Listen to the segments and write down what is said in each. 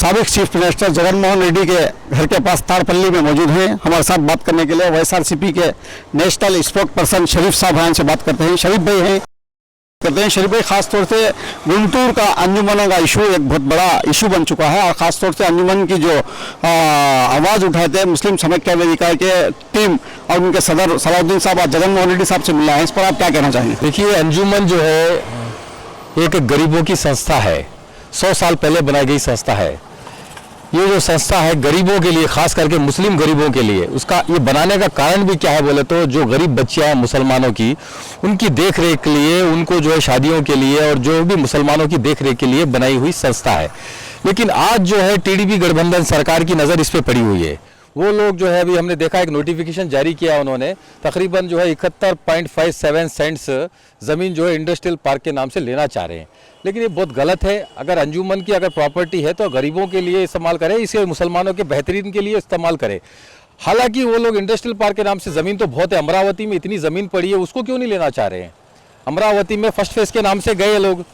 साबिक chief minister Jaganmohan Reddy के घर के पास तारपल्ली में मौजूद हैं। हमारे साथ बात करने के लिए वाईएसआरसीपी के नेशनल स्पोक पर्सन शरीफ साहब हैं, से बात करते हैं। शरीफ भाई हैं करते हैं शरीफ भाई, खासतौर से गुंटूर का अंजुमनों का इशू एक बहुत बड़ा इशू बन चुका है और ख़ासतौर से अंजुमन की जो आवाज़ उठाए थे मुस्लिम समेक्या वेदिका के टीम और उनके सदर सलाउद्दीन साहब और जगनमोहन रेड्डी साहब से मिला है, इस पर आप क्या कहना चाहेंगे? देखिए, अंजुमन जो है एक गरीबों की संस्था है, 100 साल पहले बनाई गई संस्था है। ये जो संस्था है गरीबों के लिए, खास करके मुस्लिम गरीबों के लिए, उसका ये बनाने का कारण भी क्या है बोले तो जो गरीब बच्चियां हैं मुसलमानों की, उनकी देख रेख के लिए, उनको जो है शादियों के लिए और जो भी मुसलमानों की देख रेख के लिए बनाई हुई संस्था है। लेकिन आज जो है टीडीपी गठबंधन सरकार की नज़र इस पर पड़ी हुई है। वो लोग जो है, अभी हमने देखा एक नोटिफिकेशन जारी किया उन्होंने, तकरीबन जो है 71.57 सेंट्स ज़मीन जो है इंडस्ट्रियल पार्क के नाम से लेना चाह रहे हैं। लेकिन ये बहुत गलत है। अगर अंजुमन की अगर प्रॉपर्टी है तो गरीबों के लिए इस्तेमाल करें, इसे मुसलमानों के बेहतरीन के लिए इस्तेमाल करें। हालांकि वो लोग इंडस्ट्रियल पार्क के नाम से ज़मीन तो बहुत है, अमरावती में इतनी ज़मीन पड़ी है, उसको क्यों नहीं लेना चाह रहे हैं? अमरावती में फर्स्ट फेज़ के नाम से गए लोग,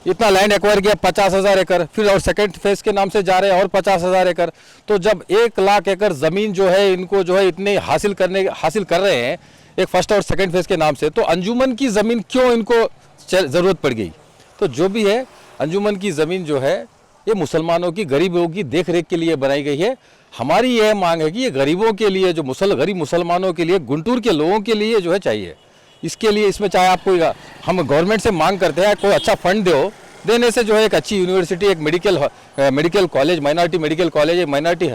इतना लैंड एक्वायर किया 50,000 एकड़, फिर और सेकंड फेज के नाम से जा रहे हैं और 50,000 एकड़। तो जब 1 लाख एकड़ ज़मीन जो है इनको जो है इतने हासिल कर रहे हैं एक फर्स्ट और सेकंड फेज के नाम से, तो अंजुमन की ज़मीन क्यों इनको ज़रूरत पड़ गई? तो जो भी है, अंजुमन की ज़मीन जो है ये मुसलमानों की, गरीबों की देख रेख के लिए बनाई गई है। हमारी यह मांग है कि ये गरीबों के लिए, जो गरीब मुसलमानों के लिए, गुंटूर के लोगों के लिए जो है चाहिए। इसके लिए इसमें चाहे आप कोई, हम गवर्नमेंट से मांग करते हैं कोई अच्छा फंड दो, देने से जो है एक अच्छी यूनिवर्सिटी, एक medical college, minority medical college, एक माइनॉरिटी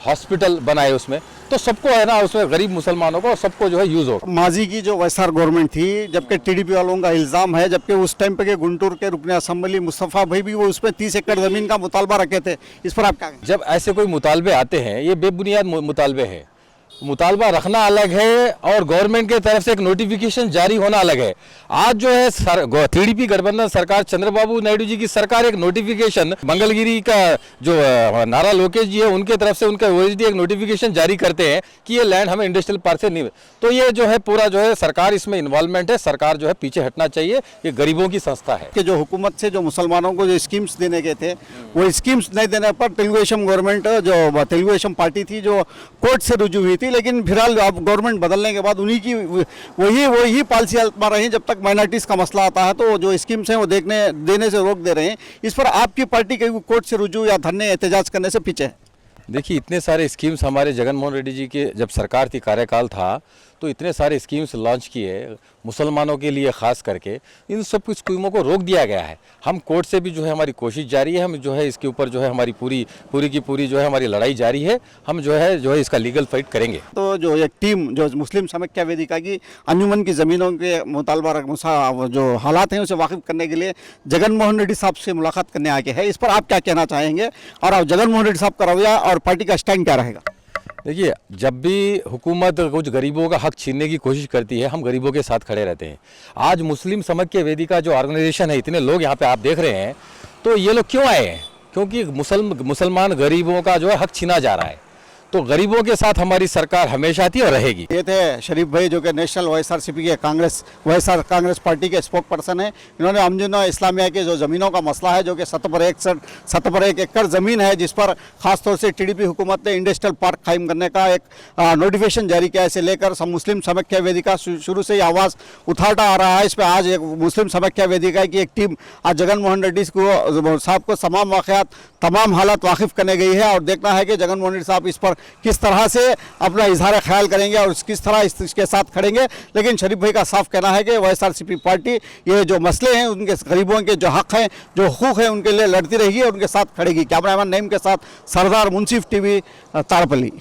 हॉस्पिटल बनाए उसमें, तो सबको है ना, उसमें गरीब मुसलमानों को सबको जो है यूज़ हो। माजी की जो वाईएसआर गवर्नमेंट थी, जबकि टीडीपी वालों का इल्ज़ाम है, जबकि उस टाइम पे के गुंटूर के रुकने असेंबली मुस्तफ़ा भाई भी वो उसमें 30 एकड़ ज़मीन का मुतालबा रखे थे, इस पर आप क्या कहें? जब ऐसे कोई मुतालबे आते हैं, ये बेबुनियाद मुतालबे हैं। मुतालबा रखना अलग है और गवर्नमेंट की तरफ से एक नोटिफिकेशन जारी होना अलग है। आज जो है टीडीपी गठबंधन सरकार, चंद्रबाबू नायडू जी की सरकार, एक नोटिफिकेशन, मंगलगिरी का जो नारा लोकेश जी है उनके तरफ से, उनका ओएसडी एक नोटिफिकेशन जारी करते हैं कि ये लैंड हमें इंडस्ट्रियल पार्क से नहीं। तो ये जो है पूरा जो है सरकार इसमें इन्वॉल्वमेंट है, सरकार जो है पीछे हटना चाहिए। ये गरीबों की संस्था है कि जो हुकूमत से जो मुसलमानों को जो स्कीम्स देने के थे, वो स्कीम्स नहीं देने पर तेलुगुदेशम गवर्नमेंट, जो तेलुगुदेशम पार्टी थी, जो कोर्ट से रुजू हुई थी, लेकिन फिलहाल अब गवर्नमेंट बदलने के बाद उन्हीं की वही पॉलिसी मा रही है। जब तक माइनॉरिटीज़ का मसला आता है तो जो स्कीम्स हैं वो देने से रोक दे रहे हैं। इस पर आपकी पार्टी कहीं कोर्ट से रुजू या धरने एहतजाज करने से पीछे है? देखिए, इतने सारे स्कीम्स हमारे जगनमोहन रेड्डी जी के जब सरकार थी, कार्यकाल था, तो इतने सारे स्कीम्स लॉन्च किए मुसलमानों के लिए, ख़ास करके इन सब स्कीमों को रोक दिया गया है। हम कोर्ट से भी जो है हमारी कोशिश जारी है, हम जो है इसके ऊपर जो है हमारी पूरी की पूरी जो है हमारी लड़ाई जारी है। हम जो है इसका लीगल फाइट करेंगे। तो जो एक टीम जो मुस्लिम समेक्या वेदिका की अंजुमन की ज़मीनों के मुतालबा जो हालात हैं उसे वाकिफ करने के लिए जगनमोहन रेड्डी साहब से मुलाकात करने आगे है, इस पर आप क्या कहना चाहेंगे और आप जगनमोहन रेड्डी साहब का रवैया और पार्टी का स्टैंड क्या रहेगा? देखिए, जब भी हुकूमत कुछ गरीबों का हक छीनने की कोशिश करती है, हम गरीबों के साथ खड़े रहते हैं। आज मुस्लिम समेक्या वेदिका जो ऑर्गेनाइजेशन है, इतने लोग यहाँ पे आप देख रहे हैं, तो ये लोग क्यों आए हैं? क्योंकि मुसलमान गरीबों का जो है हक छीना जा रहा है। तो गरीबों के साथ हमारी सरकार हमेशा थी और रहेगी। ये थे शरीफ भाई, जो कि नेशनल वाईएसआरसीपी के वाईएसआर कांग्रेस पार्टी के स्पोक पर्सन है। इन्होंने अंजुमन इस्लामिया के जो ज़मीनों का मसला है, जो कि 7 एकड़ ज़मीन है, जिस पर खासतौर से टीडीपी हुकूमत ने इंडस्ट्रियल पार्क कायम करने का एक नोटिफिकेशन जारी किया, इसे लेकर मुस्लिम समेक्या वेदिका शुरू से ही आवाज़ उठाता आ रहा है। इस पर आज एक मुस्लिम समेक्या वेदिका की एक टीम आज जगनमोहन रेड्डी साहब को तमाम वाक़यात, तमाम हालात वाकिफ करने गई है और देखना है कि जगनमोहन रेड्डी साहब इस पर किस तरह से अपना इजहार ख्याल करेंगे और किस तरह इसके साथ खड़ेंगे। लेकिन शरीफ भाई का साफ कहना है कि वाईएसआरसीपी पार्टी ये जो मसले हैं, उनके गरीबों के जो हक हैं, जो हुकूक हैं, उनके लिए लड़ती रहेगी और उनके साथ खड़ेगी। कैमरामैन नईम के साथ सरदार मुंसिफ, टीवी, तारपल्ली।